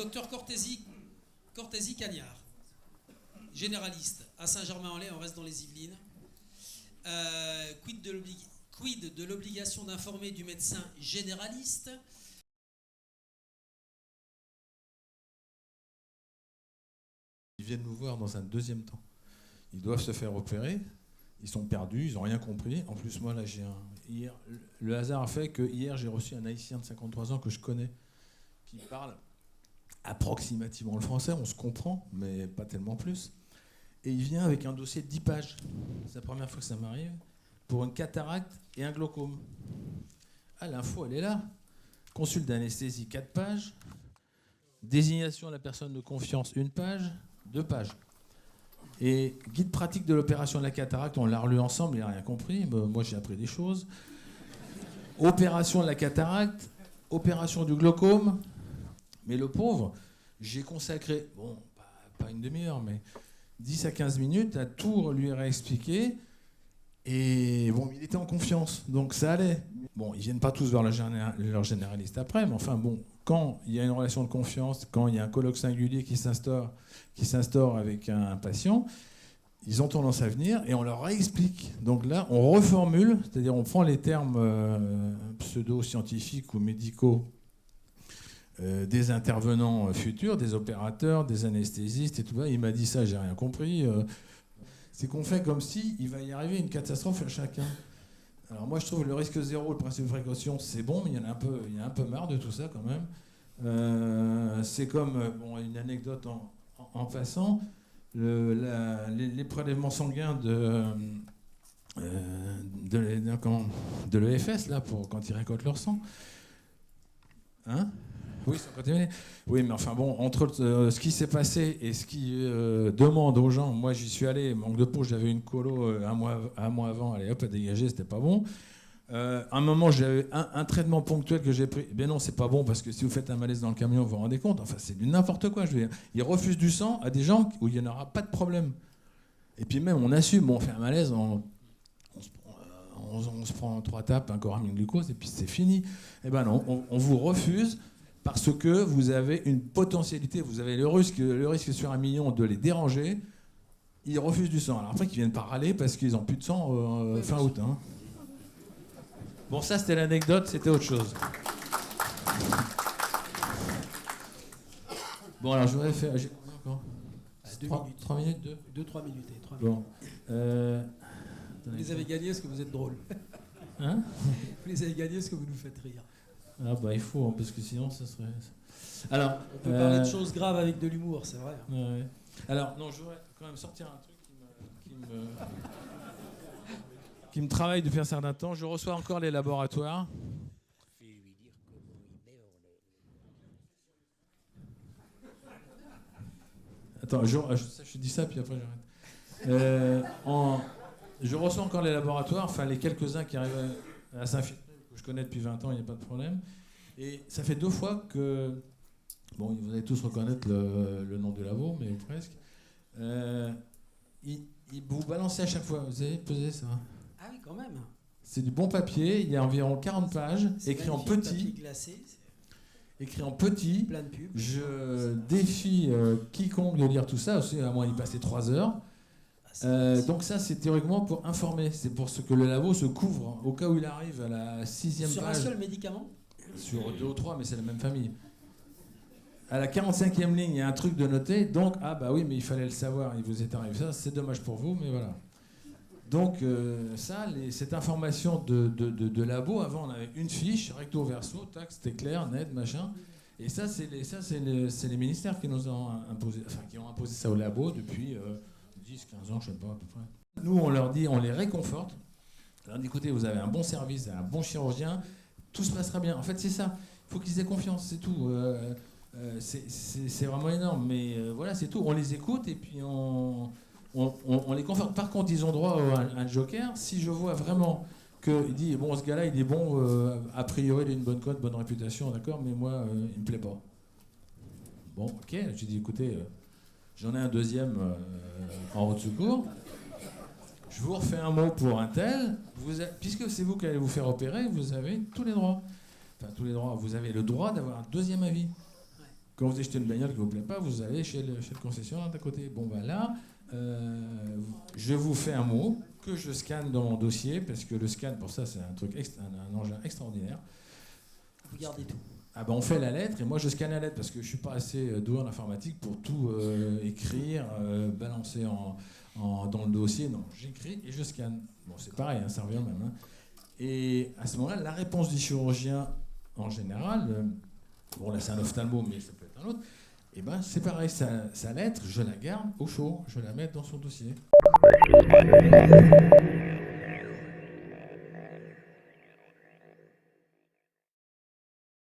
docteur Cortési Cagnard, généraliste à Saint-Germain-en-Laye, on reste dans les Yvelines. Quid de l'obligation d'informer du médecin généraliste? Ils viennent nous voir dans un deuxième temps. Ils doivent se faire opérer. Ils sont perdus, ils n'ont rien compris. En plus, moi, là, hier, le hasard a fait que hier, j'ai reçu un Haïtien de 53 ans que je connais, qui parle approximativement le français. On se comprend, mais pas tellement plus. Et il vient avec un dossier de 10 pages. C'est la première fois que ça m'arrive. Pour une cataracte et un glaucome. Ah, l'info, elle est là. Consulte d'anesthésie, 4 pages. Désignation de la personne de confiance, 1 page, 2 pages. Et guide pratique de l'opération de la cataracte, on l'a relu ensemble, il n'a rien compris. Moi, j'ai appris des choses. Opération de la cataracte, opération du glaucome. Mais le pauvre, j'ai consacré, bon, pas une demi-heure, mais 10 à 15 minutes à tout lui réexpliquer. Et bon, il était en confiance, donc ça allait. Bon, ils ne viennent pas tous vers leur généraliste après, mais enfin bon, quand il y a une relation de confiance, quand il y a un colloque singulier qui s'instaure avec un patient, ils ont tendance à venir et on leur réexplique. Donc là, on reformule, c'est-à-dire on prend les termes pseudo-scientifiques ou médicaux des intervenants futurs, des opérateurs, des anesthésistes et tout ça. Il m'a dit ça, j'ai rien compris. C'est qu'on fait comme si il va y arriver une catastrophe à chacun. Alors moi je trouve le risque zéro, le principe de précaution, c'est bon, mais il y en a un peu marre de tout ça quand même. C'est comme une anecdote en passant, les prélèvements sanguins de l'EFS là pour quand ils récoltent leur sang. Hein? Oui, ça continue. Oui, mais enfin bon, entre ce qui s'est passé et ce qui demande aux gens, moi j'y suis allé, manque de peau, j'avais une colo un mois avant, allez hop, à dégager, c'était pas bon. À un moment, j'avais un traitement ponctuel que j'ai pris. Ben non, c'est pas bon parce que si vous faites un malaise dans le camion, vous vous rendez compte. Enfin, c'est du n'importe quoi. Je veux dire. Ils refusent du sang à des gens où il n'y en aura pas de problème. Et puis même, on assume. Bon, on fait un malaise, on se prend 3 tapes, un coramine glucose, et puis c'est fini. Eh ben non, on vous refuse. Parce que vous avez une potentialité, vous avez le risque sur 1 million de les déranger, ils refusent du sang. Alors après qu'ils viennent pas râler parce qu'ils n'ont plus de sang fin août. Hein. Bon, ça c'était l'anecdote, c'était autre chose. Bon, alors je voudrais faire... J'ai combien encore 3 minutes 2-3 minutes. 3 minutes. Bon. Vous les avez gagnés parce que vous êtes drôle. Hein? Vous les avez gagnés parce que vous nous faites rire. Ah bah il faut, hein, parce que sinon ça serait... Alors, on peut parler de choses graves avec de l'humour, c'est vrai. Ouais. Alors, non, je voudrais quand même sortir un truc qui me travaille depuis un certain temps. Je reçois encore les laboratoires. Attends, je dis ça, puis après j'arrête. Je reçois encore les laboratoires, enfin les quelques-uns qui arrivent à Saint-Philippe, que je connais depuis 20 ans, il n'y a pas de problème. Et ça fait 2 fois que... Bon, vous allez tous reconnaître le nom du labo, mais presque. Vous balancez à chaque fois. Vous avez pesé ça? Ah oui, quand même. C'est du bon papier. Il y a environ 40 pages, écrit en petit. Papier glacé. Écrit en petit. Plein de pubs. Je défie quiconque de lire tout ça, aussi, à moins d'y passer 3 heures. Donc ça, c'est théoriquement pour informer. C'est pour ce que le labo se couvre au cas où il arrive à la 6e page. Sur un seul médicament? Sur 2 ou 3, mais c'est la même famille. À la 45e ligne, il y a un truc de noté. Donc, ah bah oui, mais il fallait le savoir. Il vous est arrivé ça. C'est dommage pour vous, mais voilà. Donc ça, cette information de labo, avant on avait une fiche, recto verso, tac, c'était clair, net, machin. Et ça, c'est les ministères qui nous ont imposé, enfin qui ont imposé ça au labo depuis 10-15 ans, je sais pas à peu près. Nous, on leur dit, on les réconforte. On leur dit, écoutez, vous avez un bon service, un bon chirurgien, tout se passera bien. En fait, c'est ça. Il faut qu'ils aient confiance, c'est tout. C'est vraiment énorme, mais voilà, c'est tout. On les écoute et puis on les conforte. Par contre, ils ont droit à un joker. Si je vois vraiment qu'il dit, bon, ce gars-là, il est bon, a priori, il a une bonne cote, bonne réputation, d'accord, mais moi, il me plaît pas. Bon, ok, j'ai dit, écoutez, j'en ai un deuxième en route de secours. Je vous refais un mot pour un tel. Puisque c'est vous qui allez vous faire opérer, vous avez tous les droits. Enfin, tous les droits. Vous avez le droit d'avoir un deuxième avis. Quand vous achetez une bagnole qui ne vous plaît pas, vous allez chez le concessionnaire d'à côté. Bon, ben là, je vous fais un mot que je scanne dans mon dossier, parce que le scan, pour ça, c'est un engin extraordinaire. Vous gardez tout. Ah ben on fait la lettre, et moi je scanne la lettre, parce que je ne suis pas assez doué en informatique pour tout écrire, balancer dans le dossier. Non, j'écris et je scanne. Bon, c'est pareil, hein, ça revient même. Hein. Et à ce moment-là, la réponse du chirurgien, en général, bon là c'est un ophtalmo, mais ça peut être un autre, et ben c'est pareil, sa lettre, je la garde au chaud, je la mets dans son dossier.